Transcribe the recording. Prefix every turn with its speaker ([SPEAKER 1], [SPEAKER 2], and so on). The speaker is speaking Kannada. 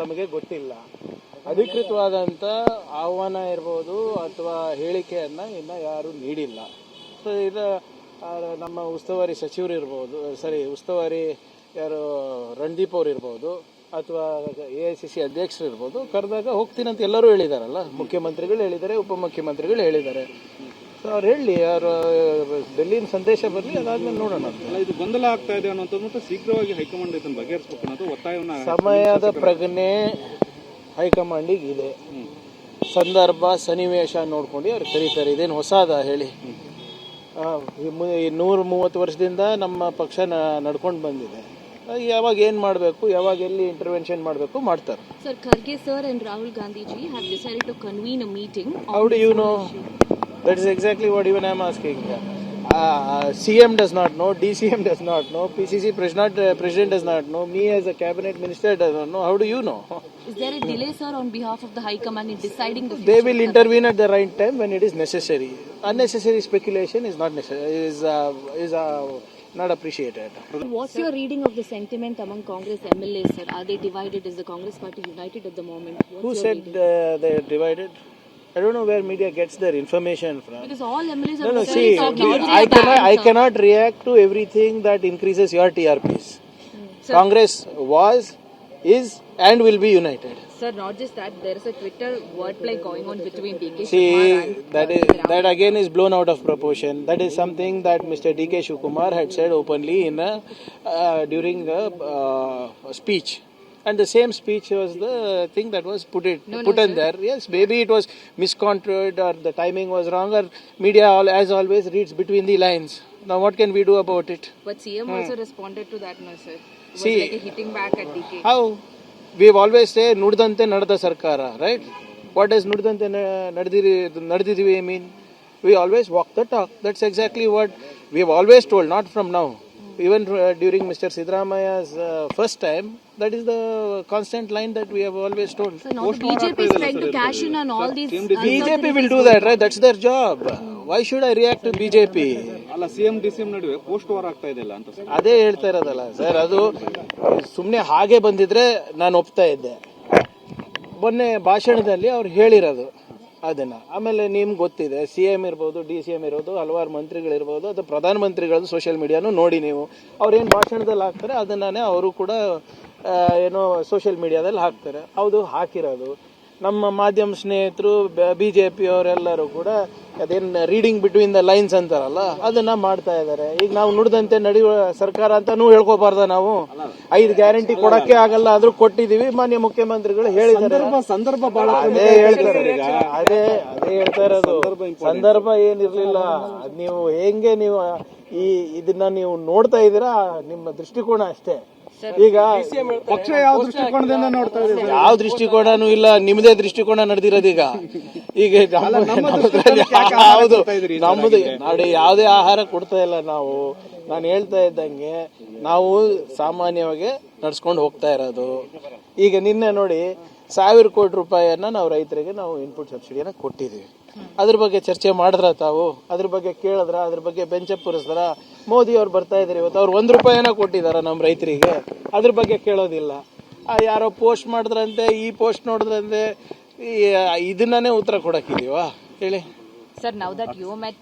[SPEAKER 1] ತಮಗೆ ಗೊತ್ತಿಲ್ಲ. ಅಧಿಕೃತವಾದಂಥ ಆಹ್ವಾನ ಇರ್ಬೋದು ಅಥವಾ ಹೇಳಿಕೆಯನ್ನ ಇನ್ನ ಯಾರು ನೀಡಿಲ್ಲ. ಸೊ ಇದು ನಮ್ಮ ಉಸ್ತುವಾರಿ ಸಚಿವರು ಇರ್ಬೋದು, ಉಸ್ತುವಾರಿ ಯಾರು ರಣದೀಪ್ ಅವ್ರು ಇರ್ಬೋದು ಅಥವಾ AICC ಅಧ್ಯಕ್ಷರು ಇರ್ಬೋದು, ಕರೆದಾಗ ಹೋಗ್ತೀನಿ ಅಂತ ಎಲ್ಲರೂ ಹೇಳಿದಾರಲ್ಲ. ಮುಖ್ಯಮಂತ್ರಿಗಳು ಹೇಳಿದ್ದಾರೆ, ಉಪಮುಖ್ಯಮಂತ್ರಿಗಳು ಹೇಳಿದ್ದಾರೆ. ಅವ್ರು ಹೇಳಿ, ಅವ್ರ ಡೆಲ್ಲಿನ ಸಂದೇಶ ಬರಲಿ, ಅದಾದ್ಮೇಲೆ ನೋಡೋಣ.
[SPEAKER 2] ಇದು ಗೊಂದಲ ಆಗ್ತಾ ಇದೆ ಅನ್ನೋಂಥದ್ದು ಶೀಘ್ರವಾಗಿ ಹೈಕಮಾಂಡ್ ಇದನ್ನು ಬಗೆಹರಿಸಬೇಕು ಅನ್ನೋದು ಒತ್ತಾಯವನ್ನು
[SPEAKER 1] ಸಮಯದ ಪ್ರಜ್ಞೆ ಹೈಕಮಾಂಡಿಗೆ ಇದೆ. ಸಂದರ್ಭ ಸನ್ನಿವೇಶ ನೋಡ್ಕೊಂಡು ಅವ್ರು ಕರೀತಾರೆ. ಇದೇನು ಹೊಸದ ಹೇಳಿ? 130 ವರ್ಷದಿಂದ ನಮ್ಮ ಪಕ್ಷ ನಡ್ಕೊಂಡು ಬಂದಿದೆ. ಯಾವಾಗ ಏನ್ ಮಾಡಬೇಕು, ಯಾವಾಗ ಎಲ್ಲಿ ಇಂಟರ್ವೆನ್ಷನ್ ಮಾಡಬೇಕು ಮಾಡ್ತಾರೆ.
[SPEAKER 3] Sir, Kharge sir and Rahul Gandhi ji have decided to convene a meeting.
[SPEAKER 1] How do you know? That is exactly what even I am asking. CM does not know, DCM does not know, PCC president does not know, me as a cabinet minister does not know. How do you know?
[SPEAKER 3] Is there a delay, sir, on behalf of the High Command in deciding the future?
[SPEAKER 1] They will intervene at the right time when it is necessary. Unnecessary speculation is not necessary. Is not appreciated.
[SPEAKER 3] What's your reading of the sentiment among Congress MLAs, sir? Are they divided? Is the Congress party united at the moment?
[SPEAKER 1] Who said they are divided? I don't know where media gets their information from.
[SPEAKER 3] Because all MLAs are
[SPEAKER 1] No, see, I cannot react to everything that increases your TRPs. Congress was, is, and will be united.
[SPEAKER 3] Sir, not just that, there is a Twitter wordplay going on between DK
[SPEAKER 1] See,
[SPEAKER 3] Shivakumar and
[SPEAKER 1] that again is blown out of proportion. That is something that Mr. DK Shivakumar had said openly in during a speech. And the same speech was the thing that was put in there. Yes, maybe it was misconstrued or the timing was wrong, or media as always reads between the lines. Now what can we do about it?
[SPEAKER 3] But CM also responded to that, no sir. It was
[SPEAKER 1] See,
[SPEAKER 3] like a hitting back at DK.
[SPEAKER 1] How? We've always say ನುಡಿದಂತೆ ನಡೆದ ಸರ್ಕಾರ, right? What does ನುಡಿದಂತೆ ನಡೆದಿದ್ದೀವಿ mean? We always walk the talk. That's exactly what we've always told, not from now. Even during Mr. Siddaramaya's first time, that is the constant line that we have always told.
[SPEAKER 3] So now the BJP is trying to cash in on all these.
[SPEAKER 1] BJP will do that, right? That's their job. Why should I react to BJP?
[SPEAKER 2] ಅಲ್ಲ, CM DCM ನಡುವೆ ಪೋಸ್ಟ್ ವಾರ್ ಆಗ್ತಾ ಇದೆಯಲ್ಲ ಅಂತ ಸರ್.
[SPEAKER 1] ಅದೇ ಹೇಳ್ತಾ ಇರೋದಲ್ಲ ಸರ್, ಅದು ಸುಮ್ಮನೆ ಹಾಗೆ ಬಂದಿದ್ರೆ ನಾನು ಒಪ್ತಾ ಇದ್ದೆ. ಮೊನ್ನೆ ಭಾಷಣದಲ್ಲಿ ಅವ್ರು ಹೇಳಿರೋದು ಅದನ್ನ. ಆಮೇಲೆ ನಿಮ್ಗೆ ಗೊತ್ತಿದೆ, CM ಇರ್ಬೋದು, DCM ಇರ್ಬೋದು, ಹಲವಾರು ಮಂತ್ರಿಗಳಿರ್ಬೋದು, ಅಥವಾ ಪ್ರಧಾನಮಂತ್ರಿಗಳದ್ದು ಸೋಷಿಯಲ್ ಮೀಡಿಯಾನು ನೋಡಿ ನೀವು. ಅವ್ರೇನು ಭಾಷಣದಲ್ಲಿ ಹಾಕ್ತಾರೆ ಅದನ್ನೇ ಅವರು ಕೂಡ ಏನೋ ಸೋಷಿಯಲ್ ಮೀಡಿಯಾದಲ್ಲಿ ಹಾಕ್ತಾರೆ. ಹೌದು, ಹಾಕಿರೋದು ನಮ್ಮ ಮಾಧ್ಯಮ ಸ್ನೇಹಿತರು BJP ಅವರೆಲ್ಲರೂ ಕೂಡ ಅದೇನು ರೀಡಿಂಗ್ ಬಿಟ್ವೀನ್ ದ ಲೈನ್ಸ್ ಅಂತಾರಲ್ಲ, ಅದನ್ನ ಮಾಡ್ತಾ ಇದ್ದಾರೆ. ಈಗ ನಾವು ನುಡಿದಂತೆ ನಡೆಯುವ ಸರ್ಕಾರ ಅಂತಾನೂ ಹೇಳ್ಕೋಬಾರ್ದ ನಾವು? 5 ಗ್ಯಾರಂಟಿ ಕೊಡಕ್ಕೆ ಆಗಲ್ಲ, ಆದ್ರೂ ಕೊಟ್ಟಿದೀವಿ. ಮಾನ್ಯ ಮುಖ್ಯಮಂತ್ರಿಗಳು ಹೇಳಿದ್ದಾರೆ.
[SPEAKER 2] ಸಂದರ್ಭ ಬಹಳ
[SPEAKER 1] ಅದೇ ಹೇಳ್ತಾರೆ, ಅದೇ ಹೇಳ್ತಾ ಇರೋದು. ಸಂದರ್ಭ ಏನಿರ್ಲಿಲ್ಲ. ನೀವು ಹೆಂಗೆ ನೀವು ಇದನ್ನ ನೀವು ನೋಡ್ತಾ ಇದ್ದೀರಾ, ನಿಮ್ಮ ದೃಷ್ಟಿಕೋನ ಅಷ್ಟೇ. ಈಗ
[SPEAKER 2] ಪಕ್ಷ ಯಾವ ದೃಷ್ಟಿಕೋನದಿಂದ ನೋಡ್ತಾ ಇದೆ?
[SPEAKER 1] ಯಾವ ದೃಷ್ಟಿಕೋನನೂ ಇಲ್ಲ, ನಿಮ್ಮದೇ ದೃಷ್ಟಿಕೋನ ನಡೆದಿರೋದೀಗ. ಈಗ ಹೌದು, ನಮ್ಮದು ನೋಡಿ, ಯಾವುದೇ ಆಹಾರ ಕೊಡ್ತಾ ಇಲ್ಲ ನಾವು. ನಾನು ಹೇಳ್ತಾ ಇದ್ದಂಗೆ ನಾವು ಸಾಮಾನ್ಯವಾಗಿ ನಡ್ಸ್ಕೊಂಡು ಹೋಗ್ತಾ ಇರೋದು. ಈಗ ನಿನ್ನೆ ನೋಡಿ 1,000 ಕೋಟಿ ರೂಪಾಯಿಯನ್ನ ನಾವು ರೈತರಿಗೆ ನಾವು ಇನ್ಪುಟ್ ಸಬ್ಸಿಡಿಯನ್ನ ಕೊಟ್ಟಿದ್ದೀವಿ. ಅದ್ರ ಬಗ್ಗೆ ಚರ್ಚೆ ಮಾಡಿದ್ರ ತಾವು? ಅದ್ರ ಬಗ್ಗೆ ಕೇಳಿದ್ರ? ಅದ್ರ ಬಗ್ಗೆ ಬೆಂಚಪ್ ಪುರಿಸಿದ್ರ? ಮೋದಿ ಅವ್ರು ಬರ್ತಾ ಇದಾರೆ ಇವತ್ತು, ಅವ್ರು 1 ರೂಪಾಯಿನ ಕೊಟ್ಟಿದಾರ ನಮ್ಮ ರೈತರಿಗೆ? ಅದ್ರ ಬಗ್ಗೆ ಕೇಳೋದಿಲ್ಲ. ಯಾರೋ ಪೋಸ್ಟ್ ಮಾಡಿದ್ರಂತೆ, ಈ ಪೋಸ್ಟ್ ನೋಡಿದ್ರಂತೆ, ಇದನ್ನೇ ಉತ್ತರ ಕೊಡಕ್ಕಿದೀವಾ ಹೇಳಿ?
[SPEAKER 3] Sir, now that you met